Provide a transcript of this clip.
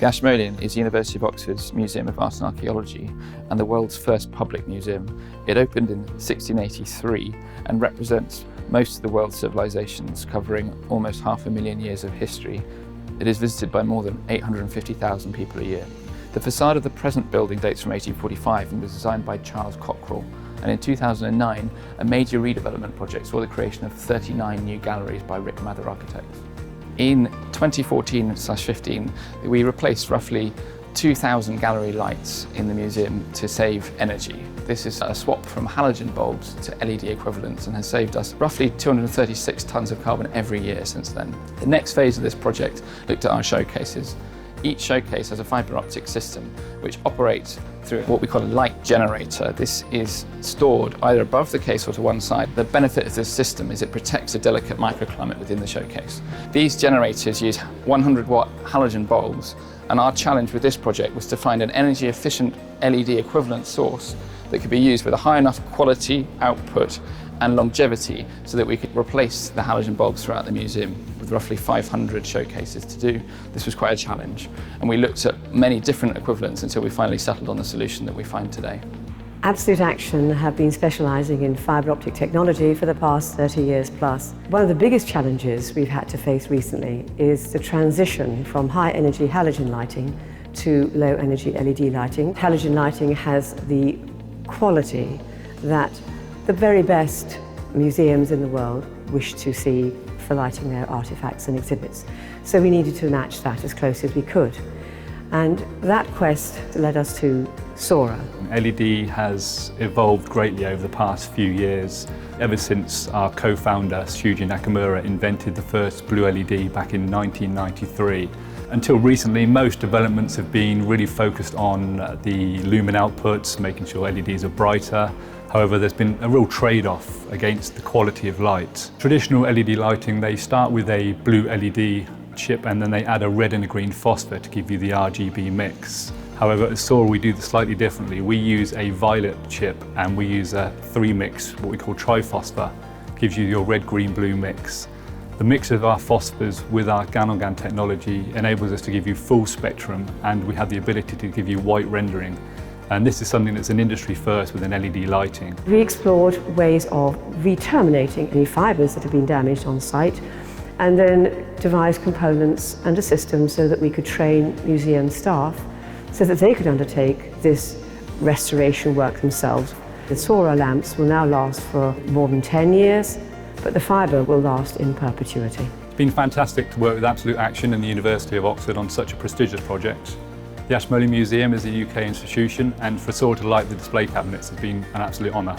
The Ashmo is University of Oxford's Museum of Art and Archaeology and the world's first public museum. It opened in 1683 and represents most of the world's civilizations, covering almost 500,000 years of history. It is visited by more than 850,000 people a year. The facade of the present building dates from 1845 and was designed by Charles Cockerell. And in 2009, a major redevelopment project saw the creation of 39 new galleries by Rick Mather Architects. In 2014/15, we replaced roughly 2,000 gallery lights in the museum to save energy. This is a swap from halogen bulbs to LED equivalents and has saved us roughly 236 tonnes of carbon every year since then. The next phase of this project looked at our showcases. Each showcase has a fibre optic system which operates through what we call a light generator. This is stored either above the case or to one side. The benefit of this system is it protects a delicate microclimate within the showcase. These generators use 100-watt halogen bulbs, and our challenge with this project was to find an energy efficient LED equivalent source that could be used with a high enough quality, output and longevity so that we could replace the halogen bulbs throughout the museum. With roughly 500 showcases to do, this was quite a challenge, and we looked at many different equivalents until we finally settled on the solution that we find today. Absolute Action have been specialising in fibre optic technology for the past 30 years plus. One of the biggest challenges we've had to face recently is the transition from high energy halogen lighting to low energy LED lighting. Halogen lighting has the quality that the very best museums in the world wish to see for lighting their artefacts and exhibits. So we needed to match that as close as we could. And that quest led us to Sora. LED has evolved greatly over the past few years. Ever since our co-founder, Shuji Nakamura, invented the first blue LED back in 1993. Until recently, most developments have been really focused on the lumen outputs, making sure LEDs are brighter. However, there's been a real trade-off against the quality of light. Traditional LED lighting, they start with a blue LED chip and then they add a red and a green phosphor to give you the RGB mix. However, at Sora we do this slightly differently. We use a violet chip and we use a 3-mix, what we call triphosphor, gives you your red, green, blue mix. The mix of our phosphors with our GAN-on-GAN technology enables us to give you full spectrum, and we have the ability to give you white rendering. And this is something that's an industry first within LED lighting. We explored ways of re-terminating any fibres that have been damaged on site, and then devised components and a system so that we could train museum staff so that they could undertake this restoration work themselves. The Sora lamps will now last for more than 10 years, but the fibre will last in perpetuity. It's been fantastic to work with Absolute Action and the University of Oxford on such a prestigious project. The Ashmo Museum is a UK institution, and for Sora to light the display cabinets has been an absolute honour.